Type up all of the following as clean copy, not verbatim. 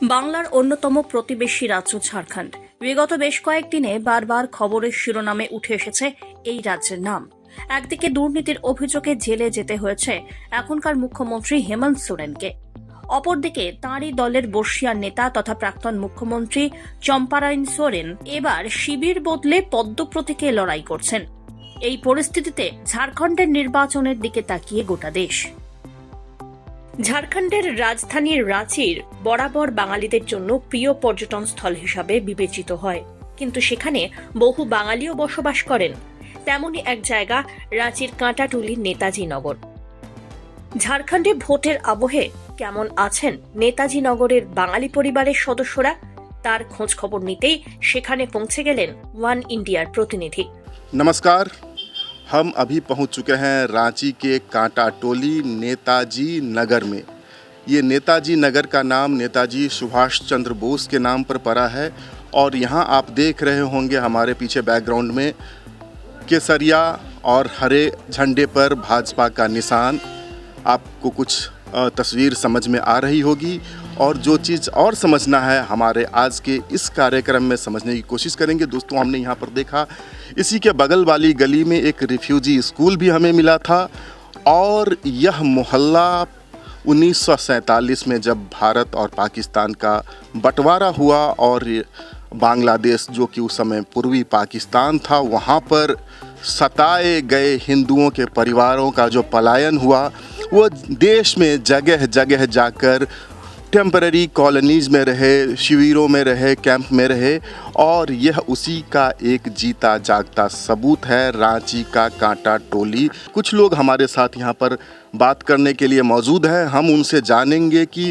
বাংলার অন্যতম প্রতিবেশী রাজ্য ঝাড়খণ্ড। বিগত বেশ কয়েকদিনে বারবার খবরের শিরোনামে উঠে এসেছে এই রাজ্যের নাম। একদিকে দুর্নীতির অভিযোগে জেলে যেতে হয়েছে এখনকার মুখ্যমন্ত্রী হেমন্ত সোরেনকে, অপরদিকে তাঁরই দলের বর্ষিয়ান নেতা তথা প্রাক্তন মুখ্যমন্ত্রী চম্পারায়ণ সোরেন এবার শিবির বদলে পদ্ম প্রতীকে লড়াই করছেন। এই পরিস্থিতিতে ঝাড়খণ্ডের নির্বাচনের দিকে তাকিয়ে গোটা দেশ। ঝাড়খণ্ডের রাজধানী রাঁচির বরাবর বাঙালিদের জন্য প্রিয় পর্যটন স্থল হিসাবে বিবেচিত হয়, কিন্তু সেখানে বহু বাঙালিও বসবাস করেন। তেমনই এক জায়গা রাঁচির কাঁটাটুলি নেতাজি নগর। ঝাড়খণ্ডে ভোটের আবহে কেমন আছেন নেতাজি নগরের বাঙালি পরিবারের সদস্যরা, তার খোঁজ খবর নিতেই সেখানে পৌঁছে গেলেন ওয়ান ইন্ডিয়ার প্রতিনিধি। नमस्कार, हम अभी पहुंच चुके हैं रांची के कांटाटोली नेताजी नगर में। ये नेताजी नगर का नाम नेताजी सुभाष चंद्र बोस के नाम पर पड़ा है और यहाँ आप देख रहे होंगे हमारे पीछे बैकग्राउंड में केसरिया और हरे झंडे पर भाजपा का निशान। आपको कुछ तस्वीर समझ में आ रही होगी और जो चीज़ और समझना है हमारे आज के इस कार्यक्रम में समझने की कोशिश करेंगे। दोस्तों, हमने यहाँ पर देखा इसी के बगल वाली गली में एक रिफ्यूजी स्कूल भी हमें मिला था और यह मोहल्ला 1947 में जब भारत और पाकिस्तान का बंटवारा हुआ और बांग्लादेश जो कि उस समय पूर्वी पाकिस्तान था, वहाँ पर सताए गए हिंदुओं के परिवारों का जो पलायन हुआ, वो देश में जगह जगह जाकर टेम्पररी कॉलोनीज़ में रहे, शिविरों में रहे, कैंप में रहे और यह उसी का एक जीता जागता सबूत है रांची का कांटाटोली। कुछ लोग हमारे साथ यहाँ पर बात करने के लिए मौजूद हैं। हम उनसे जानेंगे कि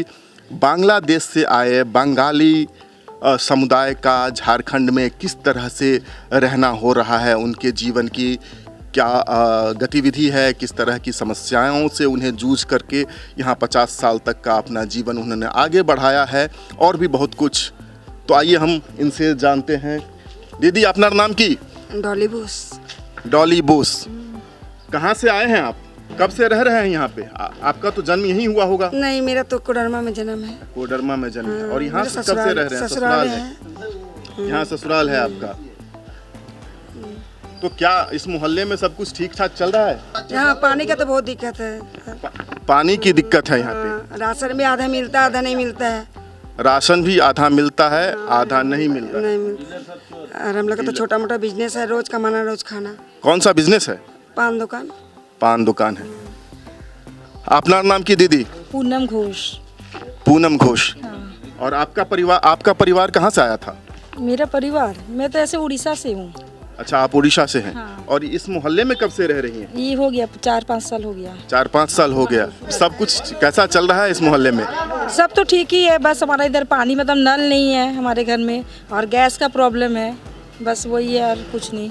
बांग्लादेश से आए बंगाली समुदाय का झारखंड में किस तरह से रहना हो रहा है, उनके जीवन की क्या गतिविधि है, किस तरह की समस्याओं से उन्हें जूझ करके यहाँ 50 साल तक का अपना जीवन उन्होंने आगे बढ़ाया है और भी बहुत कुछ। तो आइए हम इनसे जानते हैं। दीदी, अपना नाम की? डॉली बोस। डॉली बोस, कहाँ से आए हैं आप? कब से रह रहे हैं यहाँ पे? आपका तो जन्म यहीं हुआ होगा? नहीं, मेरा तो कोडरमा में जन्म है। कोडरमा में जन्म है। और यहाँ मेरा से कब से रह रहे हैं? ससुराल है। यहाँ ससुराल है आपका। तो क्या इस मोहल्ले में सब कुछ ठीक ठाक चल रहा है? यहाँ पानी का तो बहुत दिक्कत है। पानी की दिक्कत है यहाँ पे। राशन भी आधा मिलता है, आधा नहीं मिलता है। राशन भी आधा मिलता है, आधा नहीं मिलता। नहीं मिलता। और हम लोग का तो छोटा मोटा बिजनेस है, रोज कमाना रोज खाना। कौन सा बिजनेस है? पान दुकान। पान दुकान है। अपना नाम की दीदी? पूनम घोष। पूनम घोष। और आपका परिवार कहाँ से आया था? मेरा परिवार, मैं तो ऐसे उड़ीसा से हूँ। अच्छा, आप उड़ीसा से हैं। हाँ। और इस मोहल्ले में कब से रह रही हैं? ये हो गया 4-5 साल हो गया। 4-5 साल हो गया। सब कुछ कैसा चल रहा है इस मोहल्ले में? सब तो ठीक ही है, बस हमारा इधर पानी मतलब नल नहीं है हमारे घर में और गैस का प्रॉब्लम है, बस वही है और कुछ नहीं।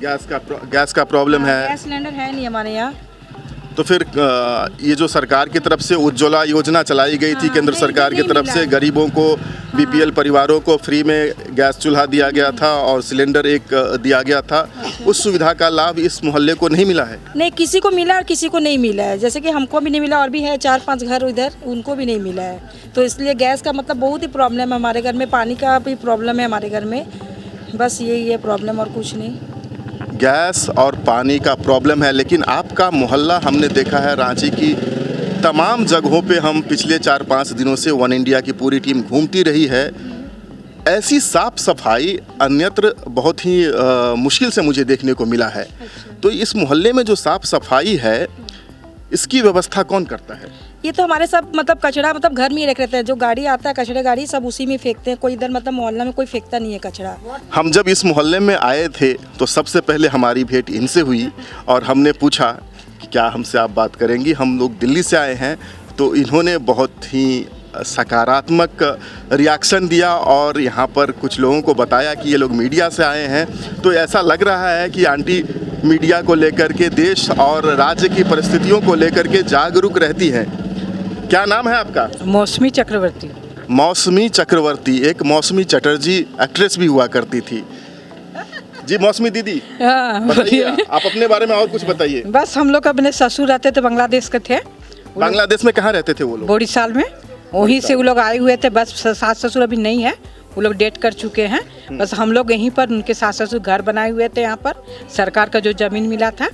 गैस का प्रॉब्लम है। गैस सिलेंडर है नहीं हमारे यहाँ। तो फिर ये जो सरकार की तरफ से उज्ज्वला योजना चलाई गई थी केंद्र सरकार की तरफ से, गरीबों को बीपीएल परिवारों को फ्री में गैस चूल्हा दिया गया था और सिलेंडर एक दिया गया था, उस सुविधा का लाभ इस मोहल्ले को नहीं मिला है? नहीं, किसी को मिला और किसी को नहीं मिला है। जैसे कि हमको भी नहीं मिला और भी है 4-5 घर उधर, उनको भी नहीं मिला है। तो इसलिए गैस का मतलब बहुत ही प्रॉब्लम है हमारे घर में, पानी का भी प्रॉब्लम है हमारे घर में, बस यही है प्रॉब्लम और कुछ नहीं। गैस और पानी का प्रॉब्लम है। लेकिन आपका मोहल्ला हमने देखा है रांची की तमाम जगहों पे, हम पिछले 4-5 दिनों से वन इंडिया की पूरी टीम घूमती रही है, ऐसी साफ सफाई अन्यत्र बहुत ही मुश्किल से मुझे देखने को मिला है। तो इस मोहल्ले में जो साफ सफाई है, इसकी व्यवस्था कौन करता है? ये तो हमारे सब मतलब कचरा मतलब घर में ही रख रहते हैं, जो गाड़ी आता है कचरे गाड़ी सब उसी में फेंकते हैं, कोई इधर मतलब मोहल्ला में कोई फेंकता नहीं है कचरा। हम जब इस मोहल्ले में आए थे तो सबसे पहले हमारी भेंट इनसे हुई और हमने पूछा कि क्या हमसे आप बात करेंगी, हम लोग दिल्ली से आए हैं। तो इन्होंने बहुत ही सकारात्मक रिएक्शन दिया और यहाँ पर कुछ लोगों को बताया कि ये लोग मीडिया से आए हैं। तो ऐसा लग रहा है कि आंटी मीडिया को लेकर के, देश और राज्य की परिस्थितियों को लेकर के जागरूक रहती हैं। क्या नाम है आपका? मौसमी चक्रवर्ती। मौसमी चक्रवर्ती, एक मौसमी चटर्जी एक्ट्रेस भी हुआ करती थी। जी मौसमी दीदी, बताइए आप अपने बारे में और कुछ बताइए। बस हम लोग अपने ससुर रहते थे, बांग्लादेश के थे। बांग्लादेश में कहाँ रहते थे वो लोग? बोरीसाल में। वहीं से वो लोग आए हुए थे। बस सास ससुर अभी नहीं है, वो लोग डेट कर चुके हैं। बस हम लोग यहीं पर उनके सास ससुर घर बनाए हुए थे। यहाँ पर सरकार का जो ज़मीन मिला था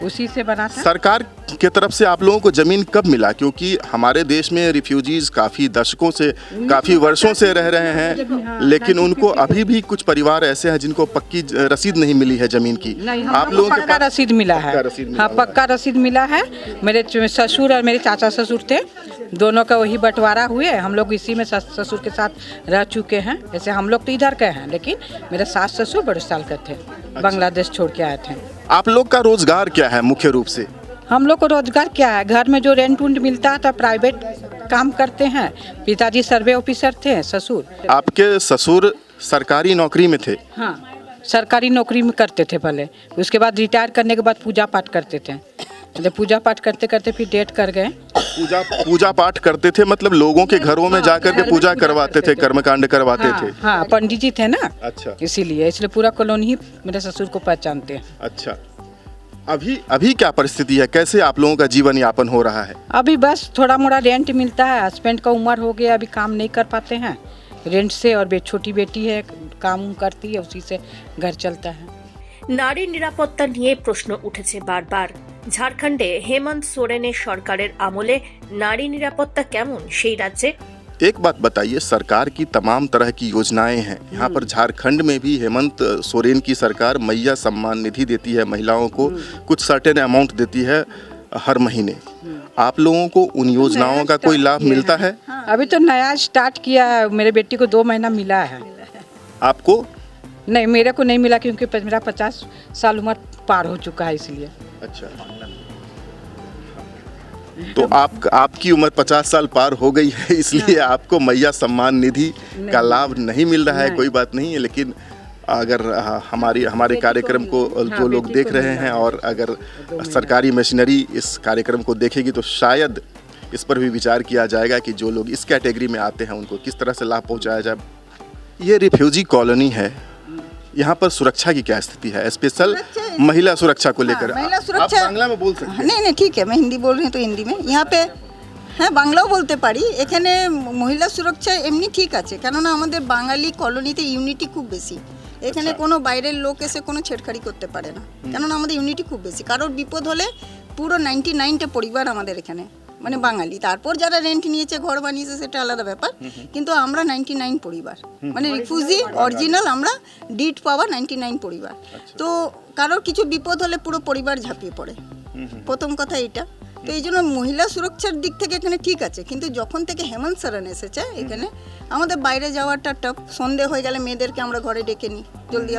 उसी से बना था। सरकार की तरफ से आप लोगों को जमीन कब मिला? क्योंकि हमारे देश में रिफ्यूजीज काफ़ी दशकों से, काफ़ी वर्षों से रह रहे हैं, लेकिन उनको अभी भी कुछ परिवार ऐसे हैं जिनको पक्की रसीद नहीं मिली है ज़मीन की। आप लोगों के पक्का रसीद मिला है। पक्का रसीद मिला हाँ, पक्का रसीद मिला है। मेरे ससुर और मेरे चाचा ससुर थे, दोनों का वही बंटवारा हुए। हम लोग इसी में ससुर के साथ रह चुके हैं। जैसे हम लोग तो इधर के हैं, लेकिन मेरे सास ससुर बड़े साल के थे, बांग्लादेश छोड़ के आए थे। आप लोग का रोजगार क्या है मुख्य रूप से? हम लोग को रोजगार क्या है, घर में जो रेंट उंट मिलता है तो प्राइवेट काम करते हैं। पिताजी सर्वे ऑफिसर थे, ससुर। आपके ससुर सरकारी नौकरी में थे? हाँ, सरकारी नौकरी में करते थे पहले। उसके बाद रिटायर करने के बाद पूजा पाठ करते थे। जब पूजा पाठ करते करते फिर डेट कर गए। पूजा पाठ करते थे मतलब लोगों के घरों में जाकर के पूजा करवाते थे, कर्मकांड करवाते थे? हाँ, पंडित जी थे ना। अच्छा। इसलिए पूरा कॉलोनी ही मेरे ससुर को पहचानते हैं। अच्छा, अभी क्या परिस्थिति है? कैसे आप लोगों का जीवन यापन हो रहा है? अभी बस थोड़ा मोड़ा रेंट मिलता है। हस्बैंड का उम्र हो गया, अभी काम नहीं कर पाते हैं रेंट से, और छोटी बेटी है, काम करती है, उसी से घर चलता है। নারী নিরাপত্তা নিয়ে প্রশ্ন উঠেছে বারবার। ঝাড়খণ্ডে হেমন্ত সোরেনের সরকারের আমলে নারী নিরাপত্তা কেমন সেই রাজ্যে? एक बात बताइए, सरकार की तमाम तरह की योजनाएं हैं, यहाँ पर झारखंड में भी हेमंत सोरेन की सरकार मैया सम्मान निधि देती है, महिलाओं को कुछ सर्टेन अमाउंट देती है हर महीने। आप लोगों को उन योजनाओं का कोई लाभ मिलता है? अभी तो नया स्टार्ट किया है। मेरे बेटी को 2 महीना मिला है। आपको? नहीं, मेरे को नहीं मिला क्योंकि मेरा 50 साल उम्र पार हो चुका है, इसलिए। अच्छा, तो आपकी उम्र 50 साल पार हो गई है, इसलिए आपको मैया सम्मान निधि का लाभ नहीं मिल रहा है। कोई बात नहीं है, लेकिन अगर हमारे कार्यक्रम को जो लोग देख रहे हैं और अगर सरकारी मशीनरी इस कार्यक्रम को देखेगी तो शायद इस पर भी विचार किया जाएगा कि जो लोग इस कैटेगरी में आते हैं उनको किस तरह से लाभ पहुंचाया जाए। ये रिफ्यूजी कॉलोनी है, यहाँ पर सुरक्षा की क्या स्थिति है, स्पेशल महिला सुरक्षा को लेकर? महिला सुरक्षा आप बांग्ला में बोल सकते हैं? नहीं ठीक है, मैं हिंदी बोल रही हूँ तो हिंदी में। यहाँ पे হ্যাঁ বাংলাও বলতে পারি। এখানে মহিলা সুরক্ষা এমনি ঠিক আছে, কেননা আমাদের বাঙালি কলোনিতে ইউনিটি খুব বেশি। এখানে কোনো বাইরের লোক এসে কোনো ছেড়খাড়ি করতে পারে না, কেননা আমাদের ইউনিটি খুব বেশি। কারোর বিপদ হলে পুরো 99টা পরিবার আমাদের এখানে, মানে বাঙালি। তারপর যারা রেন্ট নিয়েছে, ঘর বানিয়েছে, সেটা আলাদা ব্যাপার, কিন্তু আমরা 99 পরিবার, মানে রিফিউজি অরিজিনাল, আমরা ডিট পাওয়া 99 পরিবার। তো কারোর কিছু বিপদ হলে পুরো পরিবার ঝাঁপিয়ে পড়ে, প্রথম কথা এটা। তো এই জন্য মহিলা সুরক্ষার দিক থেকে এখানে ঠিক আছে, কিন্তু যখন থেকে হেমন্ত সোরেন এসেছে এখানে আমাদের বাইরে যাওয়াটা টাফ। সন্ধে হয়ে গেলে মেয়েদেরকে আমরা ঘরে ডেকে নিই, জলদি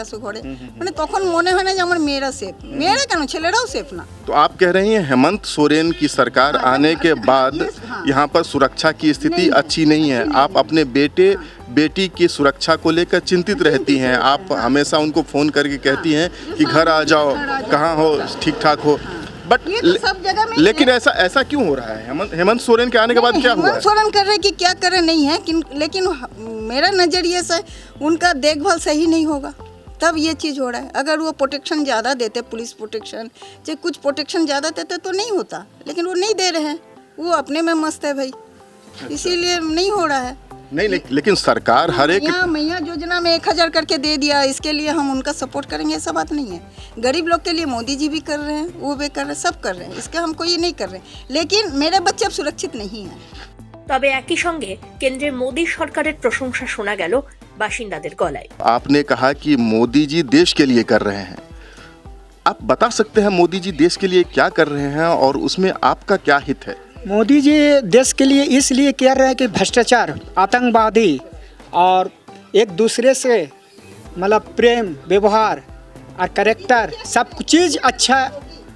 আসো ঘরে, মানে তখন মনে হয় না যে আমার মেয়েরা सेफ। মেয়েরা কেন, ছেলেরাও सेफ না। तो आप कह रही हैं हेमंत सोरेन की सरकार आने के बाद यहाँ पर सुरक्षा की स्थिति अच्छी नहीं है, आप अपने बेटी की सुरक्षा को लेकर चिंतित रहती हैं, आप हमेशा उनको फ़ोन करके कहती हैं कि घर आ जाओ, कहाँ हो, ठीक ठाक हो। बट सब जगह में लेकिन ऐसा क्यों हो रहा है? हेमंत सोरेन के आने के बाद क्या हुआ है? हेमंत सोरेन कर रहे कि क्या कर रहे नहीं है, लेकिन मेरा नज़रिए से उनका देखभाल सही नहीं होगा तब ये चीज़ हो रहा है। अगर वो प्रोटेक्शन ज़्यादा देते, पुलिस प्रोटेक्शन, चाहे कुछ प्रोटेक्शन ज़्यादा देते तो नहीं होता, लेकिन वो नहीं दे रहे हैं, वो अपने में मस्त है भाई, इसीलिए नहीं हो रहा है। नहीं, लेकिन सरकार हर एक मैया योजना में 1000 करके दे दिया, इसके लिए हम उनका सपोर्ट करेंगे, ऐसा बात नहीं है। गरीब लोग के लिए मोदी जी भी कर रहे हैं, वो भी कर रहे हैं, सब कर रहे हैं, इसका हम कोई नहीं कर रहे हैं, लेकिन मेरे बच्चे अब सुरक्षित नहीं हैं। তবে একই সঙ্গে কেন্দ্রের মোদী সরকারের প্রশংসা শোনা গেল বাসিন্দাদের গলায়। आपने कहा कि मोदी जी देश के लिए कर रहे हैं, आप बता सकते हैं मोदी जी देश के लिए क्या कर रहे हैं और उसमें आपका क्या हित है? मोदी जी देश के लिए इसलिए कह रहे हैं कि भ्रष्टाचार, आतंकवादी और एक दूसरे से मतलब प्रेम व्यवहार और करेक्टर सब चीज़ अच्छा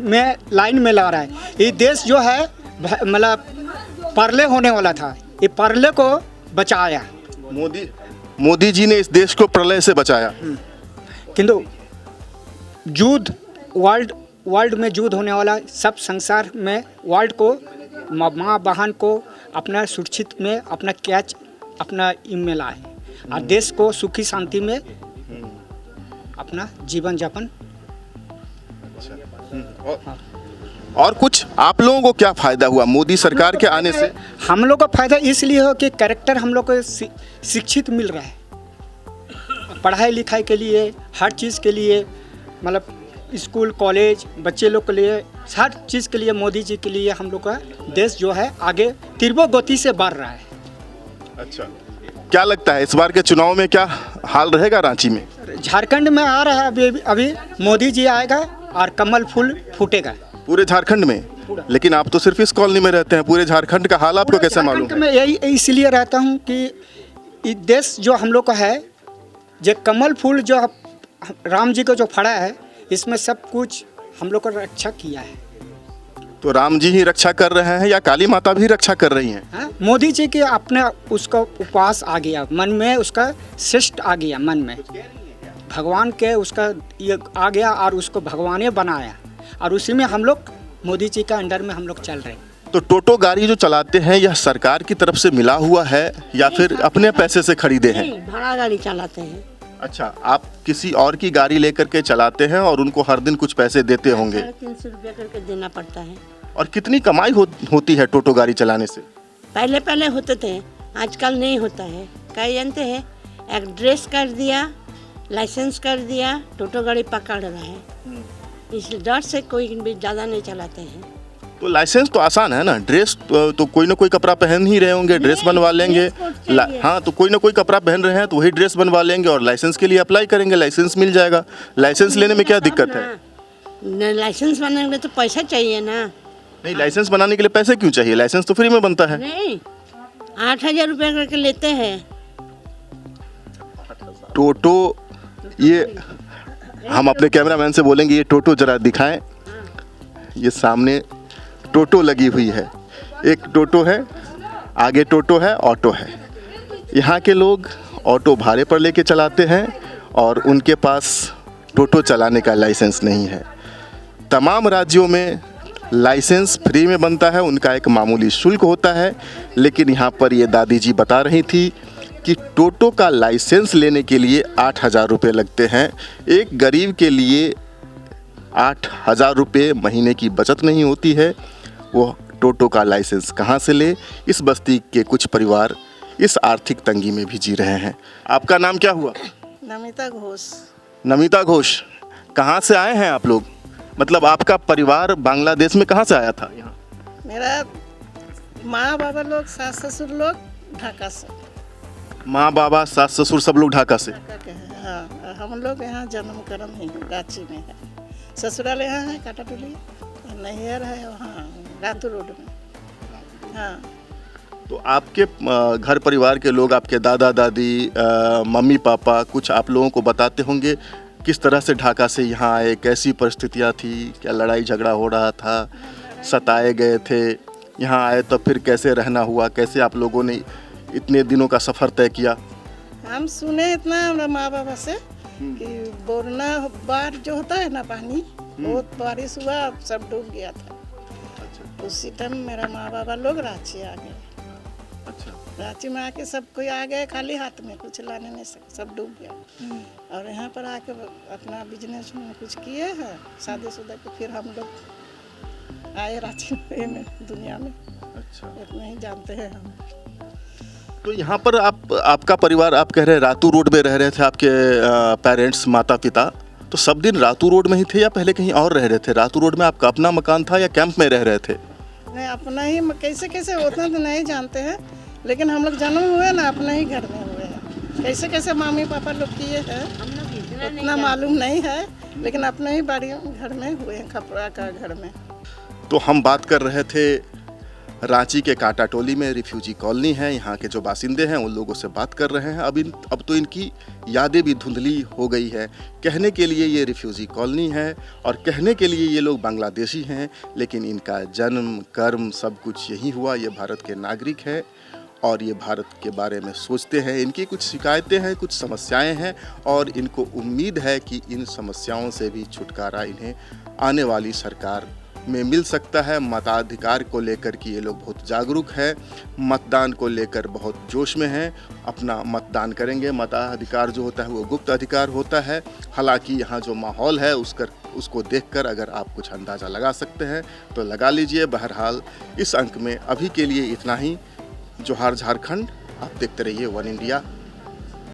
में लाइन में ला रहा है। ये देश जो है मतलब परले होने वाला था, ये परले को बचाया। मोदी जी ने इस देश को प्रलय से बचाया। किंतु युद्ध वर्ल्ड में युद्ध होने वाला, सब संसार में वर्ल्ड को, माँ बहन को अपना सुरक्षित में अपना कैच अपना में लाए और देश को सुखी शांति में अपना जीवन यापन। और कुछ आप लोगों को क्या फ़ायदा हुआ मोदी सरकार के आने से? हम लोग को फायदा इसलिए हो कि कैरेक्टर हम लोग को शिक्षित मिल रहा है, पढ़ाई लिखाई के लिए, हर चीज़ के लिए, मतलब स्कूल कॉलेज बच्चे लोग के लिए, हर चीज़ के लिए मोदी जी के लिए हम लोग का देश जो है आगे तीव्र गति से बढ़ रहा है। अच्छा, क्या लगता है इस बार के चुनाव में क्या हाल रहेगा रांची में? झारखंड में आ रहा है अभी मोदी जी आएगा और कमल फूल फूटेगा पूरे झारखंड में? लेकिन आप तो सिर्फ इस कॉलोनी में रहते हैं, पूरे झारखंड का हाल आपको कैसे मालूम झारखंड है? में यही इसलिए रहता हूँ कि ये देश जो हम लोग का है, जो कमल फूल जो राम जी को जो फड़ा है, इसमें सब कुछ हम लोग को रक्षा किया है। तो राम जी ही रक्षा कर रहे हैं या काली माता भी रक्षा कर रही हैं? हाँ? मोदी जी के अपने उसका उपवास आ गया मन में, उसका श्रेष्ठ आ गया मन में, भगवान के उसका ये आ गया और उसको भगवान बनाया, और उसी में हम लोग मोदी जी का अंडर में हम लोग चल रहे हैं। तो टोटो गाड़ी जो चलाते हैं यह सरकार की तरफ से मिला हुआ है या फिर अपने पैसे से खरीदे हैं? नहीं, भाड़ा गाड़ी चलाते हैं। अच्छा, आप किसी और की गाड़ी लेकर के चलाते हैं और उनको हर दिन कुछ पैसे देते होंगे? 350 रुपया करके देना पड़ता है। और कितनी कमाई होती है टोटो गाड़ी चलाने से? पहले होते थे, आजकल नहीं होता है। क्या जानते हैं, एक ड्रेस कर दिया, लाइसेंस कर दिया, टोटो गाड़ी पकड़ रहा है, इस डर से कोई भी ज़्यादा नहीं चलाते हैं। तो लाइसेंस तो आसान है ना, ड्रेस तो कोई ना कोई कपड़ा पहन ही रहे होंगे, ड्रेस बनवा लेंगे। हाँ, तो कोई ना कोई कपड़ा पहन रहे हैं तो वही ड्रेस बनवा लेंगे और लाइसेंस के लिए अप्लाई करेंगे, लाइसेंस मिल जाएगा। लाइसेंस लेने में क्या दिक्कत है? लाइसेंस बनाने के लिए तो पैसा चाहिए ना। नहीं, लाइसेंस बनाने के लिए पैसे क्यों चाहिए? लाइसेंस तो फ्री में बनता है। नहीं, 8,000 रुपया करके लेते हैं। टोटो, ये हम अपने कैमरामैन से बोलेंगे ये टोटो जरा दिखाएं। ये सामने टोटो लगी हुई है, एक टोटो है, आगे टोटो है, ऑटो है। यहाँ के लोग ऑटो भाड़े पर लेके चलाते हैं और उनके पास टोटो चलाने का लाइसेंस नहीं है। तमाम राज्यों में लाइसेंस फ्री में बनता है, उनका एक मामूली शुल्क होता है, लेकिन यहाँ पर ये दादी जी बता रही थी कि टोटो का लाइसेंस लेने के लिए 8,000 रुपये लगते हैं। एक गरीब के लिए 8,000 रुपये महीने की बचत नहीं होती है, वो टोटो का लाइसेंस कहाँ से ले? इस बस्ती के कुछ परिवार इस आर्थिक तंगी में भी जी रहे हैं। आपका नाम क्या हुआ? नमिता घोष। नमिता घोष, कहाँ से आए हैं आप लोग? मतलब आपका परिवार बांग्लादेश में कहाँ से आया था यहाँ? मेरा माँ बाबा लोग, सास ससुर लोग ढाका से। माँ बाबा सास ससुर सब लोग ढाका से? ढाका के हैं, हाँ। हम लोग यहाँ जन्म कर्म ही रांची में है। ससुराल यहाँ है काटाटोली, और नैहर है वहाँ रातू रोड में। हाँ। तो आपके घर परिवार के लोग, आपके दादा दादी, मम्मी पापा, कुछ आप लोगों को बताते होंगे किस तरह से ढाका से यहाँ आए, कैसी परिस्थितियाँ थी, क्या लड़ाई झगड़ा हो रहा था, सताए गए थे, यहाँ आए तो फिर कैसे रहना हुआ, कैसे आप लोगों ने इतने दिनों का सफ़र तय किया? हम सुने इतना हमारे माँ बाबा से कि बोरना बाढ़ जो होता है ना, पानी बहुत बारिश हुआ, सब डूब गया था। उसी टाइम मेरा माँ बाबा लोग रांची आ गए। अच्छा। रांची में आके सब कोई आ गए खाली हाथ में, कुछ लाने नहीं सके, सब डूब गया। और यहाँ पर आके अपना बिजनेस में कुछ किए हैं, शादीशुदा के फिर हम लोग आए रांची में, दुनिया में। अच्छा, इतना ही जानते हैं हम। तो यहाँ पर आपका परिवार, आप कह रहे हैं रातू रोड में रह रहे थे आपके पेरेंट्स, माता पिता, तो सब दिन रातू रोड में ही थे या पहले कहीं और रह रहे थे? रातू रोड में आपका अपना मकान था या कैंप में रह रहे थे? नहीं, अपना ही, कैसे कैसे उतना तो नहीं जानते हैं, लेकिन हम लोग जन्म हुए ना अपने ही घर में हुए हैं। कैसे कैसे मम्मी पापा लोग किए हैं उतना मालूम नहीं है, लेकिन अपने ही बाड़ी घर में हुए हैं, खपरा का घर में। तो हम बात कर रहे थे रांची के काटाटोली में रिफ्यूजी कॉलोनी है, यहाँ के जो बासिंदे हैं उन लोगों से बात कर रहे हैं। अब तो इनकी यादें भी धुंधली हो गई है। कहने के लिए ये रिफ्यूजी कॉलोनी है और कहने के लिए ये लोग बांग्लादेशी हैं, लेकिन इनका जन्म कर्म सब कुछ यही हुआ। ये भारत के नागरिक हैं और ये भारत के बारे में सोचते हैं। इनकी कुछ शिकायतें हैं, कुछ समस्याएं हैं और इनको उम्मीद है कि इन समस्याओं से भी छुटकारा इन्हें आने वाली सरकार में मिल सकता है। मताधिकार को लेकर कि ये लोग बहुत जागरूक हैं, मतदान को लेकर बहुत जोश में हैं, अपना मतदान करेंगे। मताधिकार जो होता है वो गुप्त अधिकार होता है। हालांकि यहाँ जो माहौल है उसको देखकर अगर आप कुछ अंदाज़ा लगा सकते हैं तो लगा लीजिए। बहरहाल इस अंक में अभी के लिए इतना ही। जोहार झारखंड। आप देखते रहिए वन इंडिया।